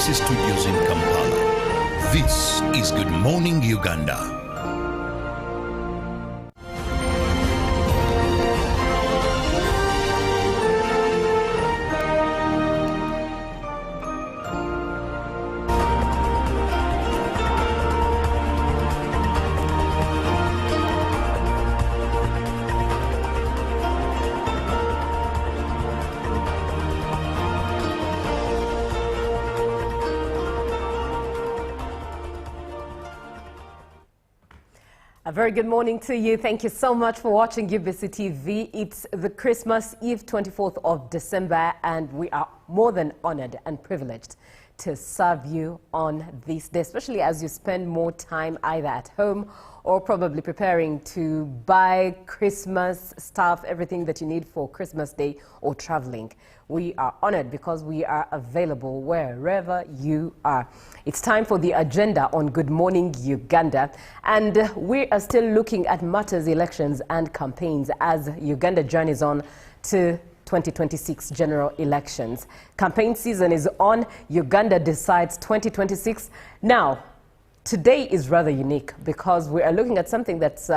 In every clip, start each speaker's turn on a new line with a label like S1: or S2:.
S1: BBC Studios in Kampala. This is Good Morning Uganda.
S2: A very good morning to you. Thank you so much for watching UBC TV. It's the Christmas Eve, 24th of December, and we are more than honored and privileged to serve you on this day, especially as you spend more time either at home or probably preparing to buy Christmas stuff, everything that you need for Christmas Day, or traveling. We are honored because we are available wherever you are. It's time for the agenda on Good Morning Uganda, and we are still looking at matters, elections and campaigns as Uganda journeys on to 2026 general elections. Campaign season is on. Uganda decides 2026. Now, today is rather unique because we are looking at something that's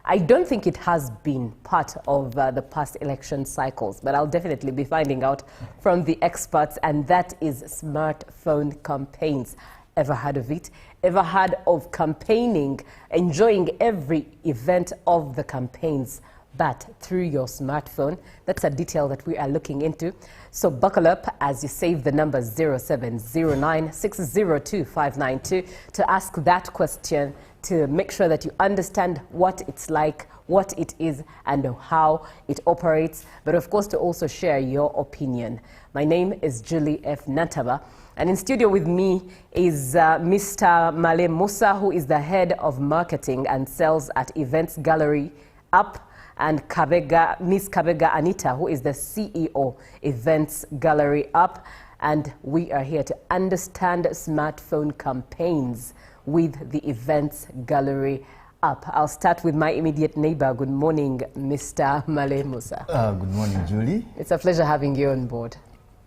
S2: I don't think it has been part of the past election cycles, but I'll definitely be finding out from the experts, and that is smartphone campaigns. Ever heard of it? Ever heard of campaigning, enjoying every event of the campaigns, but through your smartphone? That's a detail that we are looking into. So buckle up as you save the number 0709602592 to ask that question, to make sure that you understand what it's like, what it is, and how it operates, but of course to also share your opinion. My name is Julie F. Nataba, and in studio with me is Mr. Male Musa, who is the head of marketing and sales at Events Gallery Up, and Miss Kabega Anita, who is the CEO, Events Gallery Up. And we are here to understand smartphone campaigns with the Events Gallery Up. I'll start with my immediate neighbor. Good morning, Mr. Male Musa.
S3: Good morning, Julie.
S2: It's a pleasure having you on board.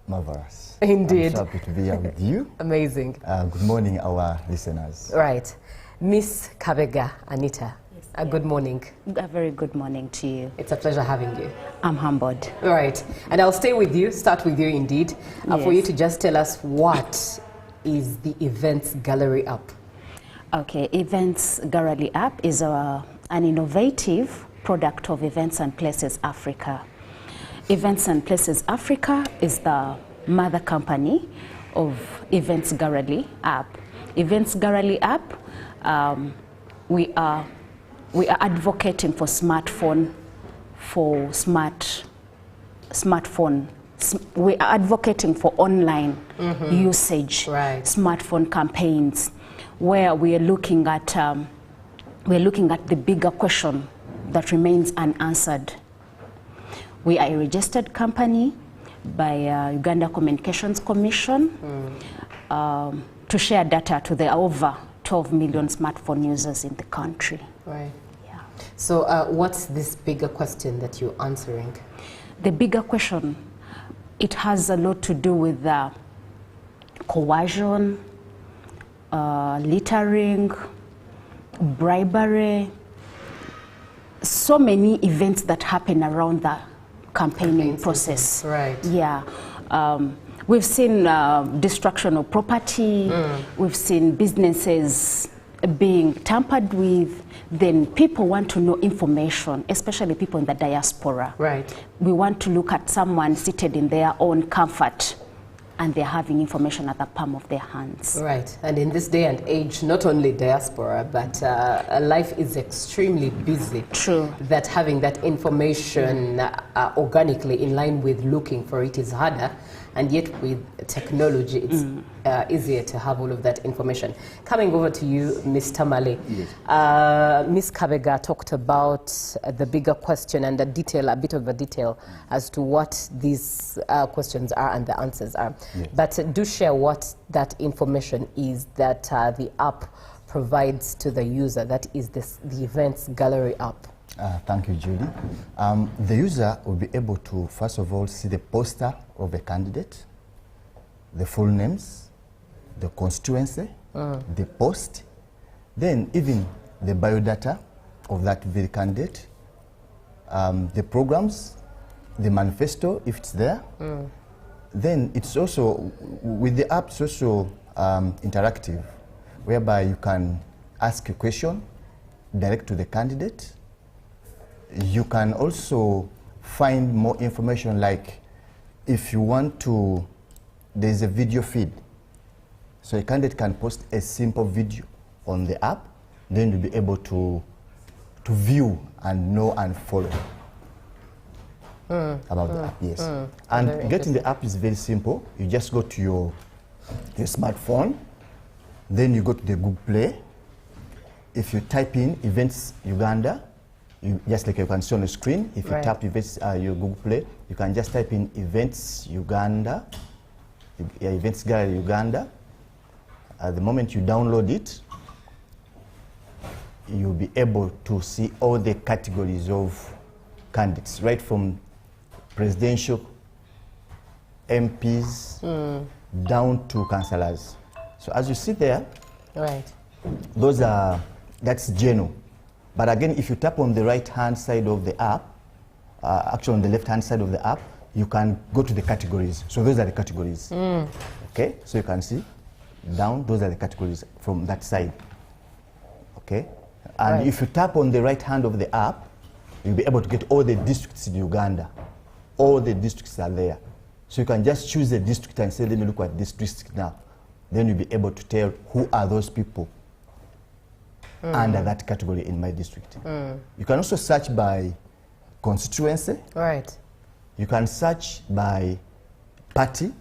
S3: Marvelous.
S2: Indeed.
S3: I'm happy to be here with you.
S2: Amazing.
S3: Good morning, our listeners.
S2: Right. Miss Kabega Anita. Good morning.
S4: A very good morning to you.
S2: It's a pleasure having you.
S4: I'm humbled.
S2: All right. And I'll stay with you, start with you indeed, for you to just tell us what is the Events Gallery Up.
S4: Okay, Events Gallery Up is an innovative product of Events and Places Africa. Events and Places Africa is the mother company of Events Gallery Up. Events Gallery Up, we are advocating for smartphone, we are advocating for online usage, smartphone campaigns, where we are looking at the bigger question that remains unanswered. We are a registered company by Uganda Communications Commission to share data to the over 12 million smartphone users in the country.
S2: Right. Yeah. So what's this bigger question that you're answering?
S4: The bigger question, it has a lot to do with coercion, littering, bribery, so many events that happen around the campaigning process.
S2: Right.
S4: Yeah. We've seen destruction of property, we've seen businesses being tampered with. Then people want to know information, especially people in the diaspora.
S2: Right.
S4: We want to look at someone seated in their own comfort, and they're having information at the palm of their hands.
S2: Right. And in this day and age, not only diaspora, but life is extremely busy.
S4: True.
S2: That having that information organically in line with looking for it is harder. And yet with technology, it's easier to have all of that information. Coming over to you, Mr. Male.
S3: Yes.
S2: Ms. Kabega talked about the bigger question and a bit of a detail as to what these questions are and the answers are.
S3: Yes.
S2: But do share what that information is that the app provides to the user, that is the Events Gallery app.
S3: Thank you, Julie. The user will be able to, first of all, see the poster of a candidate, the full names, the constituency, the post, then even the biodata of that very candidate, the programs, the manifesto, if it's there. Then it's also, with the app, it's also interactive, whereby you can ask a question direct to the candidate. You can also find more information, like if you want to, there's a video feed. So a candidate can post a simple video on the app, then you'll be able to view and know and follow about the app, yes. And getting the app is very simple. You just go to your smartphone, then you go to the Google Play. If you type in Events Uganda, just like you can see on the screen, if you tap Events, your Google Play, you can just type in Events Uganda, Events Gallery Uganda. At the moment you download it, you'll be able to see all the categories of candidates, right from presidential, MPs, down to councillors. So as you see there, that's general. But again, if you tap on the right-hand side of the app, actually on the left-hand side of the app, you can go to the categories. So those are the categories. Okay, so you can see down, those are the categories from that side. Okay, and if you tap on the right hand of the app, you'll be able to get all the districts in Uganda. All the districts are there. So you can just choose a district and say, let me look at this district now. Then you'll be able to tell who are those people under that category in my district. You can also search by constituency. You can search by party.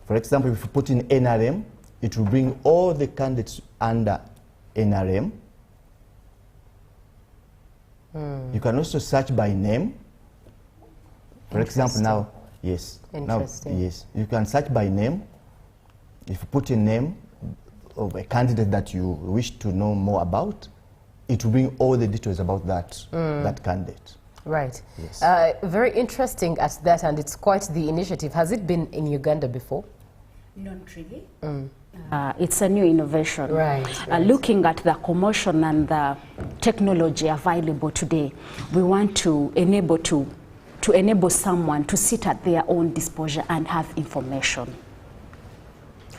S3: For example, if you put in NRM, it will bring all the candidates under NRM. You can also search by name. For example, now, yes.
S2: Interesting.
S3: Now, yes. You can search by name. If you put in name of a candidate that you wish to know more about, it will bring all the details about that, that candidate.
S2: Right.
S3: Yes.
S2: Very interesting at that, and it's quite the initiative. Has it been in Uganda before?
S4: Not really. It's a new innovation. Looking at the commotion and the technology available today, we want to enable someone to sit at their own disposal and have information.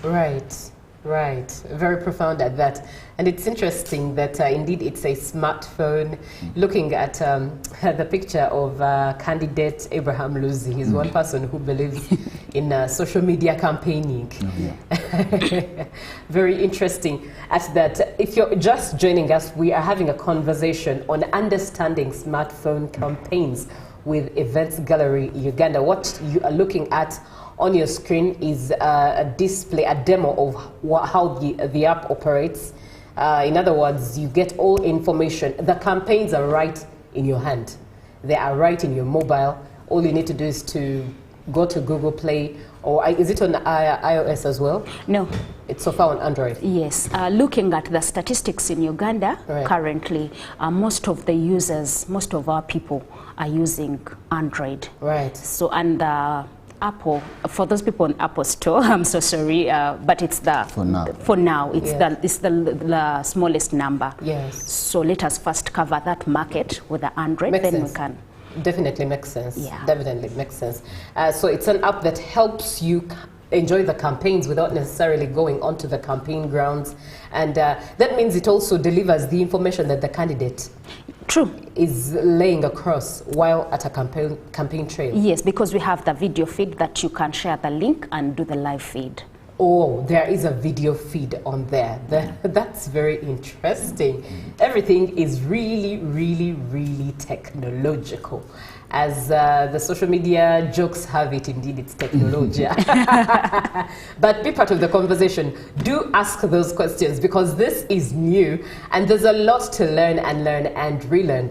S2: Right, very profound at that. And it's interesting that indeed it's a smartphone. Looking at the picture of candidate Abraham Luzi, he's one person who believes in social media campaigning. Very interesting at that. If you're just joining us, we are having a conversation on understanding smartphone campaigns with Events Gallery Uganda. What you are looking at on your screen is a display, a demo of how the app operates. In other words, you get all information. The campaigns are right in your hand. They are right in your mobile. All you need to do is to go to Google Play, or is it on iOS as well?
S4: No.
S2: It's so far on Android?
S4: Yes. Looking at the statistics in Uganda, currently, most of the users, most of our people are using Android. So, and Apple, for those people on Apple Store, I'm so sorry, but it's the for now it's the smallest number. So let us first cover that market with the Android, then we can.
S2: Definitely makes sense. Definitely makes sense. So it's an app that helps you enjoy the campaigns without necessarily going onto the campaign grounds, and that means it also delivers the information that the candidate is laying across while at a campaign trail.
S4: Yes, because we have the video feed that you can share the link and do the live feed.
S2: Oh, there is a video feed on there. That's very interesting. Everything is really, really, really technological. As the social media jokes have it, indeed, it's technology. But be part of the conversation. Do ask those questions, because this is new and there's a lot to learn and relearn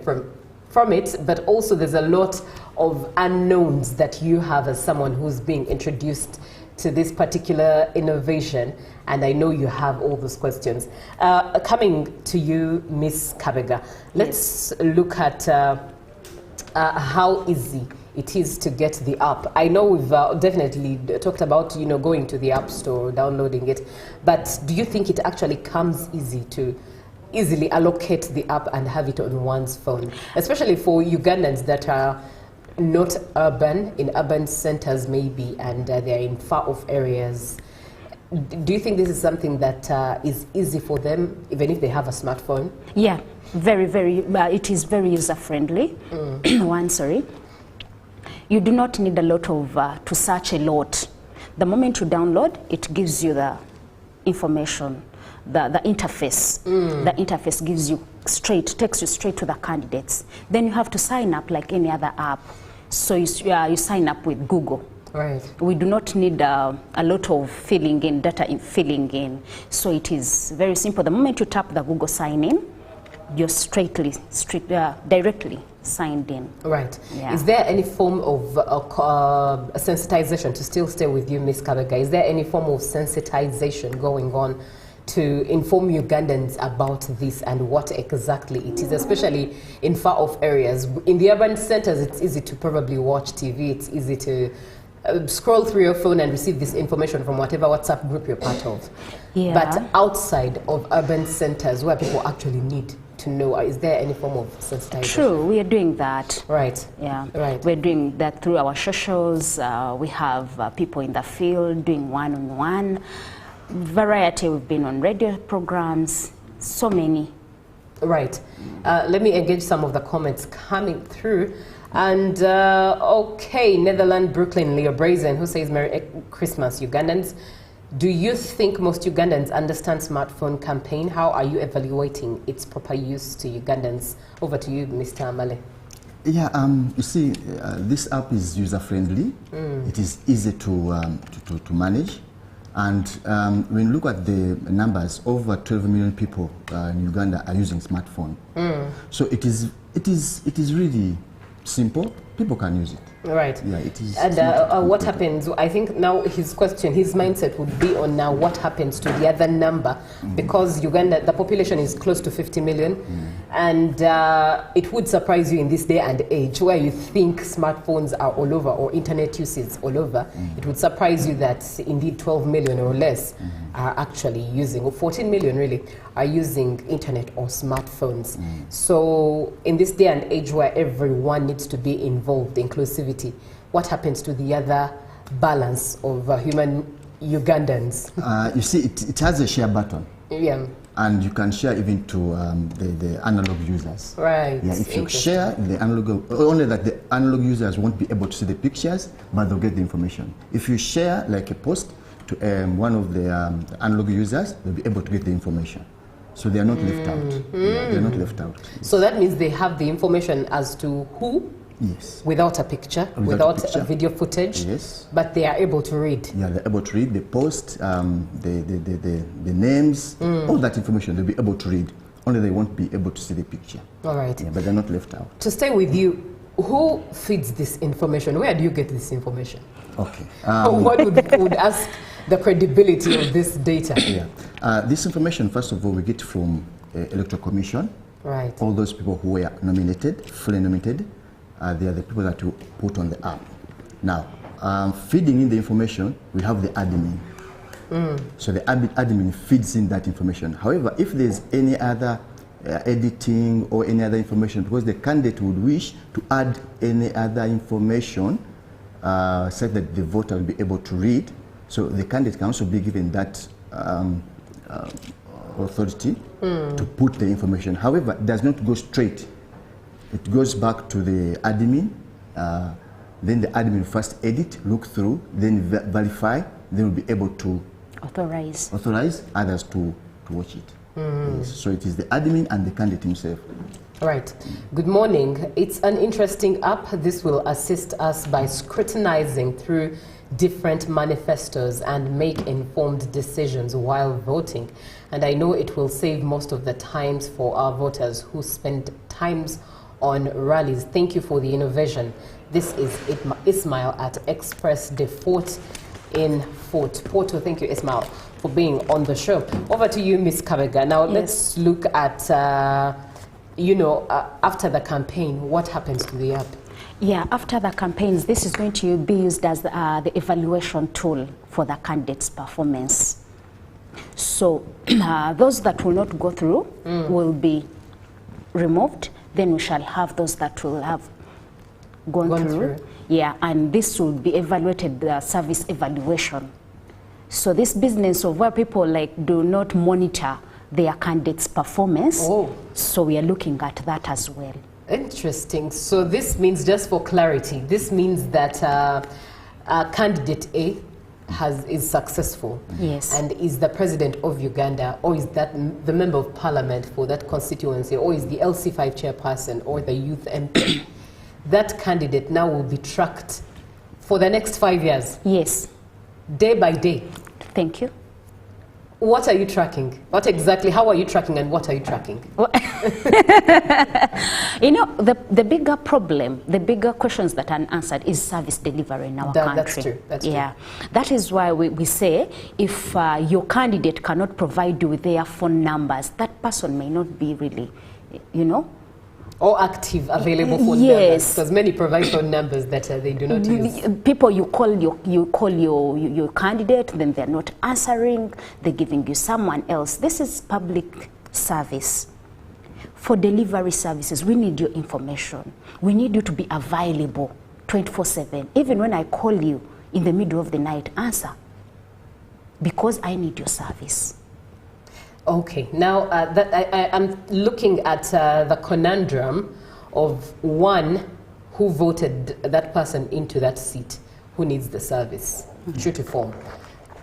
S2: from it, but also there's a lot of unknowns that you have as someone who's being introduced to this particular innovation, and I know you have all those questions. Coming to you, Miss Kabega, let's look at how easy it is to get the app. I know we've definitely talked about, you know, going to the App Store, downloading it, but do you think it actually comes easy to easily allocate the app and have it on one's phone, especially for Ugandans that are not urban, in urban centers maybe, and they're in far-off areas? Do you think this is something that is easy for them, even if they have a smartphone?
S4: Yeah, very, very, it is very user-friendly. One, sorry. You do not need a lot of, to search a lot. The moment you download, it gives you the information, the interface. The interface gives you takes you straight to the candidates. Then you have to sign up like any other app. So you sign up with Google.
S2: Right.
S4: We do not need a lot of filling in. So it is very simple. The moment you tap the Google sign in, you're directly signed in.
S2: Right.
S4: Yeah.
S2: Is there any form of sensitization, to still stay with you, Ms. Kabega, is there any form of sensitization going on to inform Ugandans about this and what exactly it is, especially in far-off areas? In the urban centers, it's easy to probably watch TV, it's easy to scroll through your phone and receive this information from whatever WhatsApp group you're part of.
S4: Yeah.
S2: But outside of urban centers where people actually need to know, is there any form of sensitization?
S4: True, we are doing that.
S2: Right.
S4: Yeah.
S2: Right.
S4: We're doing that through our socials. We have people in the field doing one-on-one. Variety, we've been on radio programs, so many.
S2: Right. Let me engage some of the comments coming through. And okay, Netherlands, Brooklyn, Leo Brazen, who says Merry Christmas, Ugandans. Do you think most Ugandans understand smartphone campaign? How are you evaluating its proper use to Ugandans? Over to you, Mr. Amale.
S3: Yeah, you see, this app is user-friendly. It is easy to manage. And when you look at the numbers, over 12 million people in Uganda are using smartphone. So it is really simple. People can use it.
S2: Right.
S3: Yeah, it is.
S2: And what happens? I think now his mindset would be on now what happens to the other number, because Uganda, the population is close to 50 million, and it would surprise you in this day and age where you think smartphones are all over or internet use is all over. It would surprise you that indeed 12 million or less are actually using, or 14 million really, are using internet or smartphones. So in this day and age where everyone needs to be involved, inclusivity, what happens to the other balance of human Ugandans?
S3: You see, it has a share button.
S2: Yeah.
S3: And you can share even to the analog users.
S2: Right.
S3: Yeah, if you share the analog, only that the analog users won't be able to see the pictures, but they'll get the information. If you share like a post to one of the analog users, they'll be able to get the information. So they are not left out. Yeah, they are not left out.
S2: So that means they have the information as to who?
S3: Yes.
S2: Without a picture, without a video footage.
S3: Yes.
S2: But they are able to read.
S3: Yeah, they're able to read the post, the names, all that information they'll be able to read. Only they won't be able to see the picture.
S2: All right.
S3: Yeah, but they're not left out.
S2: To stay with you, who feeds this information? Where do you get this information?
S3: Okay.
S2: What would ask the credibility of this data?
S3: Yeah. This information, first of all, we get from Electoral Commission.
S2: Right.
S3: All those people who were nominated, fully nominated, they are the people that you put on the app. Now, feeding in the information, we have the admin. So the admin feeds in that information. However, if there's any other editing or any other information, because the candidate would wish to add any other information such that the voter will be able to read, so the candidate can also be given that authority to put the information. However, it does not go straight. It goes back to the admin. Then the admin first edit, look through, then verify, then will be able to authorize others to watch it. Yes. So it is the admin and the candidate himself.
S2: Right. Good morning. It's an interesting app. This will assist us by scrutinizing through different manifestos and make informed decisions while voting. And I know it will save most of the times for our voters who spend times on rallies. Thank you for the innovation. This is Ismail at Express de Fort in Fort Porto. Thank you, Ismail, for being on the show. Over to you, Ms. Kabega. Now, let's look at, after the campaign, what happens to the app?
S4: Yeah, after the campaigns, this is going to be used as the evaluation tool for the candidate's performance. So those that will not go through will be removed. Then we shall have those that will have gone through. Yeah, and this will be evaluated, the service evaluation. So this business of where people like do not monitor their candidates' performance, so we are looking at that as well.
S2: Interesting. So this means, just for clarity, this means that candidate A is successful,
S4: yes,
S2: and is the president of Uganda, or is that the member of parliament for that constituency, or is the LC5 chairperson, or the youth MP. That candidate now will be tracked for the next 5 years.
S4: Yes.
S2: Day by day.
S4: Thank you.
S2: What are you tracking? What exactly, how are you tracking, and what are you tracking?
S4: You know, the bigger problem, the bigger questions that are unanswered is service delivery in our country.
S2: That's true. That's
S4: true. That is why we say if your candidate cannot provide you with their phone numbers, that person may not be really, you know,
S2: or active, available phone numbers, because many provide phone numbers that they do not use.
S4: People, you call your candidate, then they're not answering, they're giving you someone else. This is public service. For delivery services, we need your information. We need you to be available 24/7. Even when I call you in the middle of the night, answer, because I need your service.
S2: Okay, now I'm looking at the conundrum of one who voted that person into that seat, who needs the service, true to form.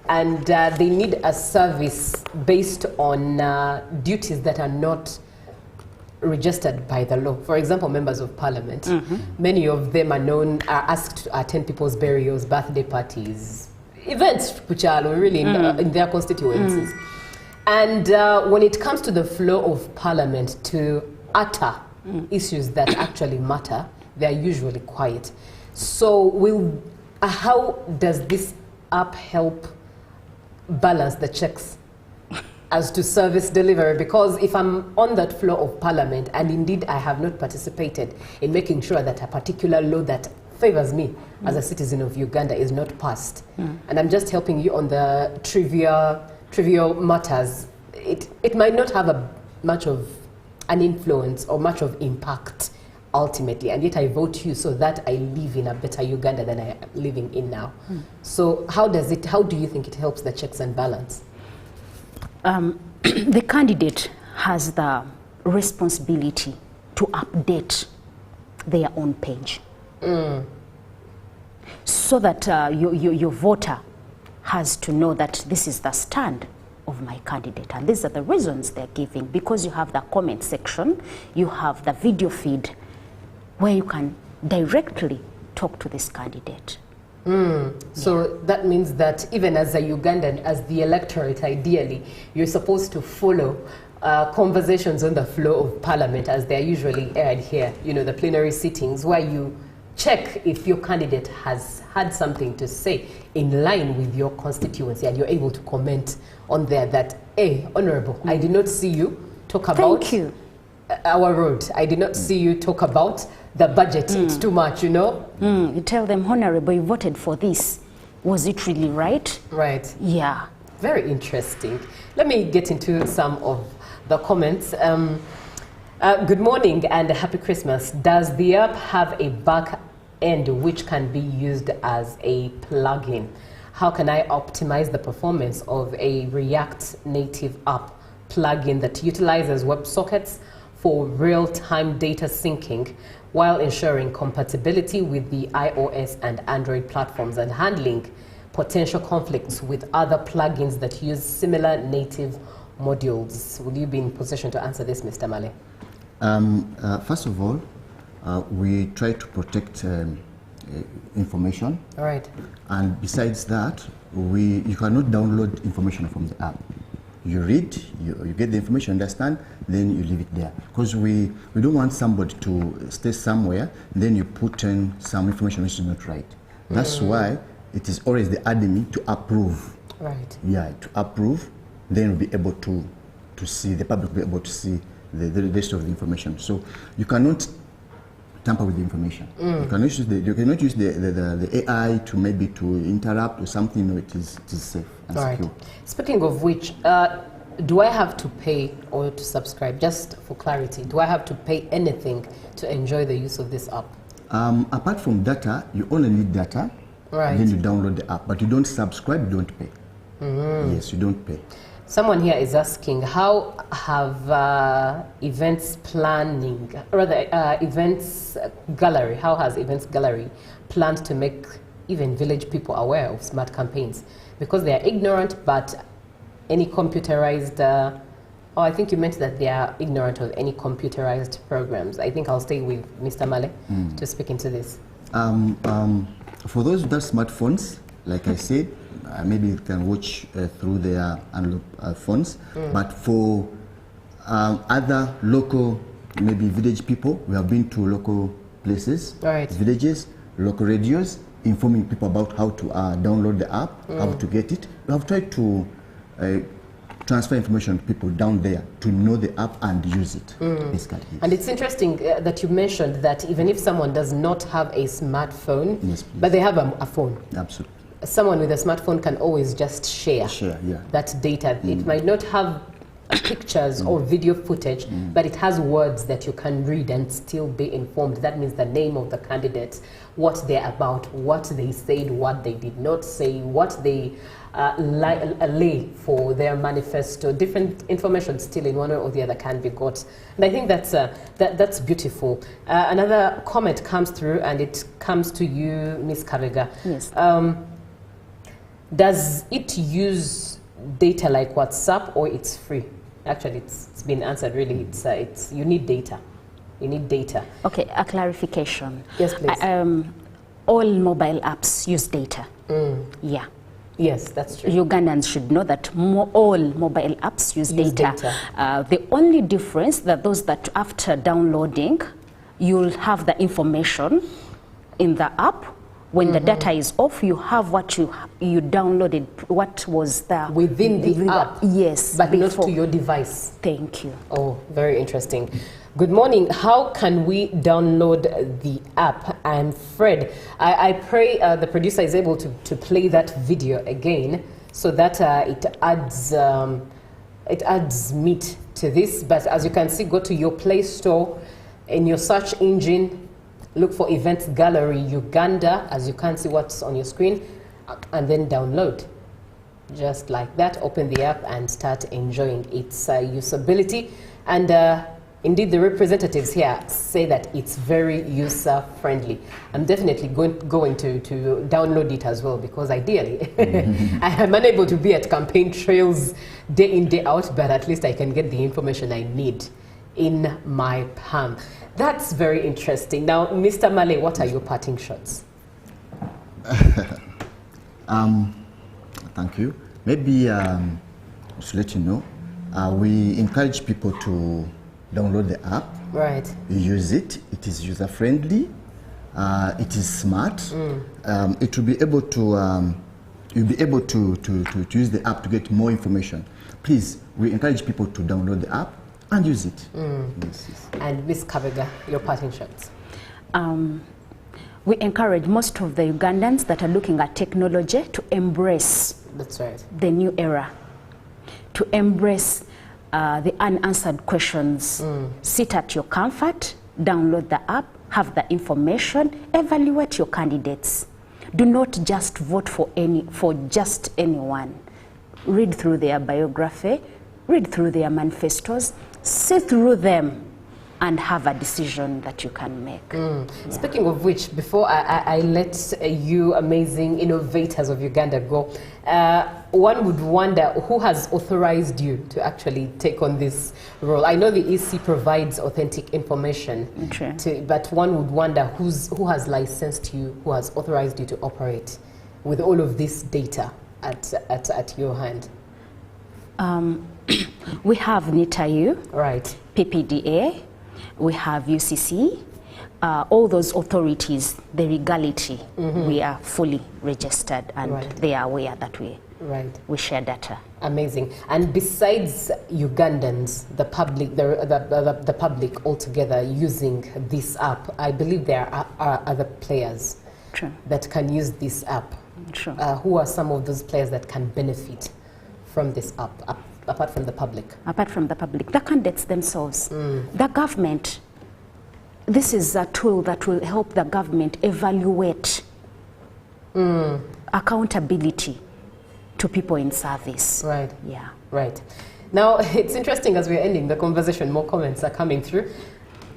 S2: And they need a service based on duties that are not registered by the law. For example, members of parliament, many of them are asked to attend people's burials, birthday parties, events which are really in their constituencies. And when it comes to the flow of parliament to utter issues that actually matter, they are usually quiet. So how does this app help balance the checks as to service delivery? Because if I'm on that floor of parliament, and indeed I have not participated in making sure that a particular law that favors me as a citizen of Uganda is not passed, and I'm just helping you on the trivial matters, it might not have much of an influence or much of impact ultimately, and yet I vote you so that I live in a better Uganda than I am living in now. So how do you think it helps the checks and balance?
S4: The candidate has the responsibility to update their own page, so that your voter has to know that this is the stand of my candidate, and these are the reasons they're giving, because you have the comment section, you have the video feed where you can directly talk to this candidate.
S2: So that means that even as a Ugandan, as the electorate, ideally, you're supposed to follow conversations on the floor of parliament as they're usually aired here, you know, the plenary sittings, where you check if your candidate has had something to say in line with your constituency, and you're able to comment on there that, hey, Honorable, I did not see you talk about our road. I did not see you talk about the budget. It's too much, you know?
S4: You tell them, Honorable, you voted for this. Was it really right?
S2: Right.
S4: Yeah.
S2: Very interesting. Let me get into some of the comments. Good morning and happy Christmas. Does the app have a back end which can be used as a plugin? How can I optimize the performance of a React Native app plugin that utilizes WebSockets for real-time data syncing while ensuring compatibility with the iOS and Android platforms and handling potential conflicts with other plugins that use similar native modules? Will you be in position to answer this, Mr. Male?
S3: First of all, we try to protect information.
S2: All right.
S3: And besides that, you cannot download information from the app. You read, you get the information, understand, then you leave it there. Because we don't want somebody to stay somewhere, then you put in some information which is not right. That's why it is always the admin to approve.
S2: Right.
S3: Yeah, to approve, then we'll be able to see, the public will be able to see the rest of the information. So you cannot tamper with the information. You cannot use the AI to maybe to interrupt or something. No, it is safe and secure.
S2: Speaking of which, do I have to pay or to subscribe? Just for clarity, do I have to pay anything to enjoy the use of this app?
S3: Apart from data, you only need data.
S2: Right.
S3: Then you download the app, but you don't subscribe, you don't pay. Yes, you don't pay.
S2: Someone here is asking, how have events planning, rather events gallery, how has events gallery planned to make even village people aware of smart campaigns? Because they are ignorant, but any computerized, I think you meant that they are ignorant of any computerized programs. I think I'll stay with Mr. Male to speak into this.
S3: For those with smartphones, like I said, maybe you can watch through their analog phones. But for other local, maybe village people, we have been to local places, villages, local radios, informing people about how to download the app, how to get it. We have tried to transfer information to people down there to know the app and use it.
S2: And it's interesting that you mentioned that even if someone does not have a smartphone, but they have a phone.
S3: Absolutely.
S2: Someone with a smartphone can always just share that data. It might not have pictures or video footage, but it has words that you can read and still be informed. That means the name of the candidates, what they're about, what they said, what they did not say, what they lay for their manifesto. Different information still in one or the other can be got. And I think that's beautiful. Another comment comes through, and it comes to you, Ms. Kabega.
S4: Yes.
S2: Does it use data like WhatsApp, or it's free? Actually, it's been answered. Really, it's you need data. You need data.
S4: Okay, a clarification.
S2: Yes, please.
S4: All mobile apps use data. Yeah.
S2: Yes, that's true.
S4: Ugandans should know that all mobile apps use data. The only difference that those that after downloading, you'll have the information in the app. When the data is off, you have what you downloaded, what was there.
S2: Within the app?
S4: Yes.
S2: But not to your device?
S4: Thank you.
S2: Oh, very interesting. Good morning. How can we download the app? I'm Fred. I pray the producer is able to play that video again so that it adds meat to this. But as you can see, go to your Play Store. In your search engine, look for Events Gallery Uganda, as you can see what's on your screen, and then download. Just like that, open the app and start enjoying its usability. And indeed, the representatives here say that it's very user-friendly. I'm definitely going to download it as well, because ideally, I am unable to be at campaign trails day in, day out, but at least I can get the information I need in my palm. That's very interesting. Now, Mr. Male, what are your parting shots?
S3: Thank you. Maybe to let you know, we encourage people to download the app.
S2: Right.
S3: Use it. It is user-friendly. It is smart. It will be able to. You'll be able to use the app to get more information. Please, we encourage people to download the app and use it. Yes.
S2: And Ms. Kabega, your parting shots.
S4: We encourage most of the Ugandans that are looking at technology to embrace the new era, to embrace the unanswered questions. Sit at your comfort, download the app, have the information, evaluate your candidates. Do not just vote for just anyone. Read through their biography, read through their manifestos, see through them, and have a decision that you can make. Yeah.
S2: Speaking of which, before I let you amazing innovators of Uganda go, one would wonder who has authorized you to actually take on this role. I know the EC provides authentic information, but one would wonder who has licensed you, who has authorized you to operate with all of this data at your hand.
S4: We have NITAU,
S2: right,
S4: PPDA, we have UCC, all those authorities, the legality, we are fully registered, and they are aware that we
S2: Right.
S4: We share data.
S2: Amazing. And besides Ugandans, the public, the public altogether using this app, I believe there are other players
S4: True.
S2: that can use this app.
S4: True.
S2: Who are some of those players that can benefit from this app, apart from the public?
S4: Apart from the public, the candidates themselves, the government. This is a tool that will help the government evaluate accountability to people in service.
S2: Right.
S4: Yeah.
S2: Right. Now, it's interesting as we're ending the conversation, more comments are coming through.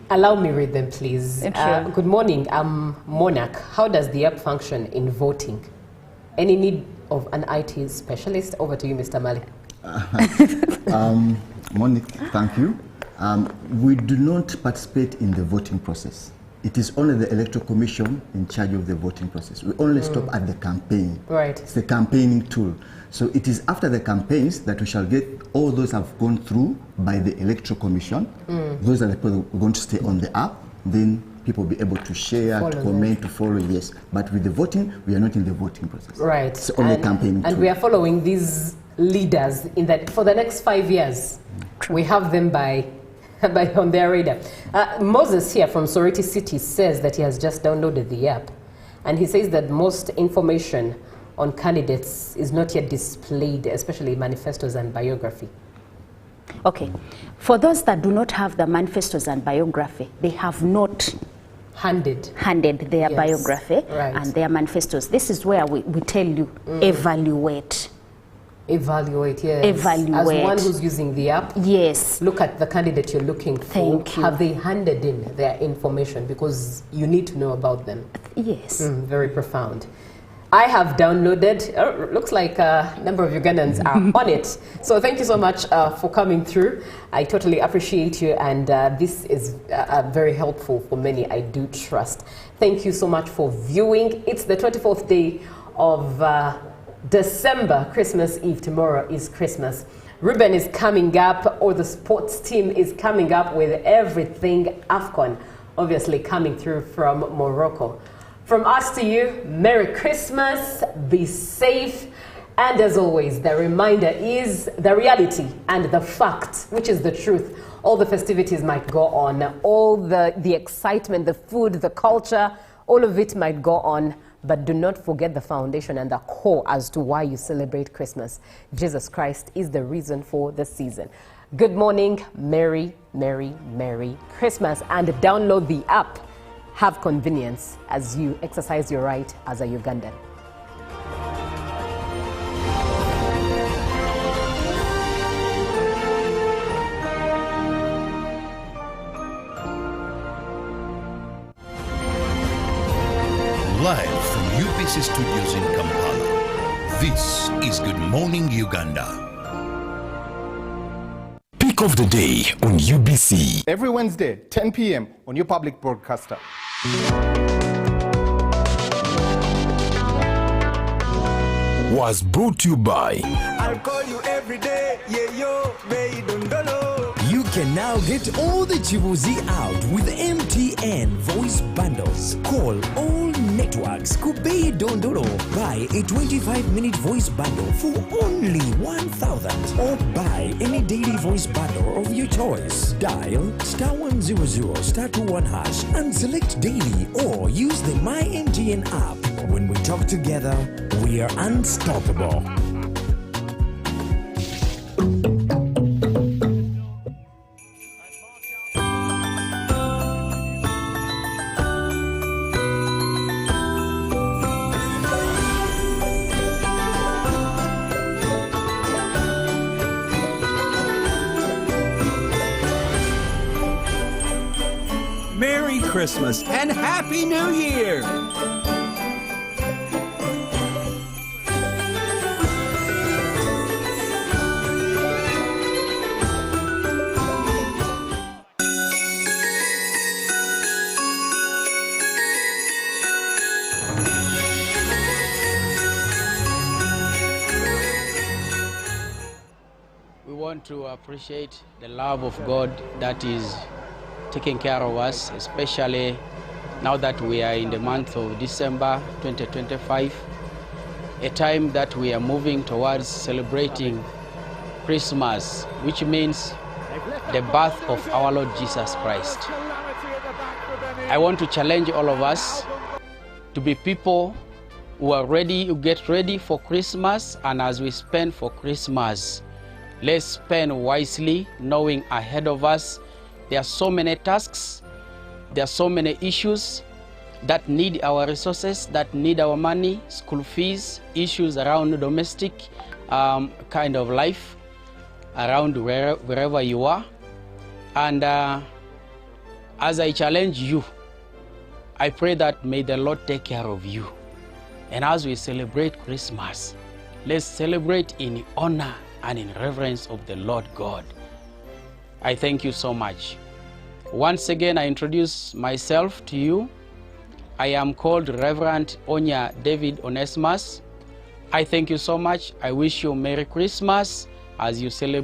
S2: Allow me read them, please.
S4: Thank you.
S2: Good morning, I'm Monarch. How does the app function in voting? Any need of an IT specialist? Over to you, Mr. Mali.
S3: Monique, thank you. We do not participate in the voting process. It is only the Electoral Commission in charge of the voting process. We only stop at the campaign.
S2: Right.
S3: It's the campaigning tool. So it is after the campaigns that we shall get all those have gone through by the Electoral Commission. Those are the people who are going to stay on the app. Then people will be able to share, to comment, to follow, yes. But with the voting, we are not in the voting process.
S2: Right.
S3: It's only campaigning tool.
S2: And we are following these leaders in that for the next 5 years. We have them by on their radar. Moses here from Sorority City says that he has just downloaded the app, and he says that most information on candidates is not yet displayed, especially manifestos and biography.
S4: Okay. For those that do not have the manifestos and biography, they have not handed their biography and their manifestos. This is where we tell you, evaluate.
S2: Evaluate, yes.
S4: Evaluate.
S2: As one who's using the app,
S4: yes.
S2: Look at the candidate you're looking for.
S4: Thank you.
S2: Have they handed in their information? Because you need to know about them.
S4: Yes.
S2: Very profound. I have downloaded, looks like a number of Ugandans are on it. So thank you so much for coming through. I totally appreciate you, and this is very helpful for many, I do trust. Thank you so much for viewing. It's the 24th day of December, Christmas Eve. Tomorrow is Christmas. Ruben is coming up, or the sports team is coming up with everything AFCON, obviously coming through from Morocco. From us to you, Merry Christmas, be safe, and as always, the reminder is the reality and the fact, which is the truth. All the festivities might go on, all the excitement, the food, the culture, all of it might go on, but do not forget the foundation and the core as to why you celebrate Christmas. Jesus Christ is the reason for the season. Good morning, Merry, Merry, Merry Christmas, and download the app. Have convenience as you exercise your right as a Ugandan.
S1: Live from UBC Studios in Kampala, this is Good Morning Uganda.
S5: Pick of the day on UBC.
S6: Every Wednesday, 10 p.m. on your public broadcaster.
S5: Was brought to you by
S7: I'll call you every day, yeah yo, baby dondolo.
S8: You can now get all the Chibuzi out with MTN voice bundles. Call all networks. Kubei Dondoro. Buy a 25-minute voice bundle for only 1,000. Or buy any daily voice bundle of your choice. Dial *100 *21# and select daily, or use the My MTN app. When we talk together, we are unstoppable. Merry Christmas and Happy New Year!
S9: We want to appreciate the love of God that is taking care of us, especially now that we are in the month of December 2025. a time that we are moving towards celebrating Christmas, which means the birth of our Lord Jesus Christ. I want to challenge all of us to be people who are ready, who get ready for Christmas, and as we spend for Christmas, let's spend wisely, knowing ahead of us there are so many tasks, there are so many issues that need our resources, that need our money, school fees, issues around domestic kind of life, around wherever you are. And as I challenge you, I pray that may the Lord take care of you. And as we celebrate Christmas, let's celebrate in honor and in reverence of the Lord God. I thank you so much. Once again, I introduce myself to you. I am called Reverend Onya David Onesimus. I thank you so much. I wish you Merry Christmas as you celebrate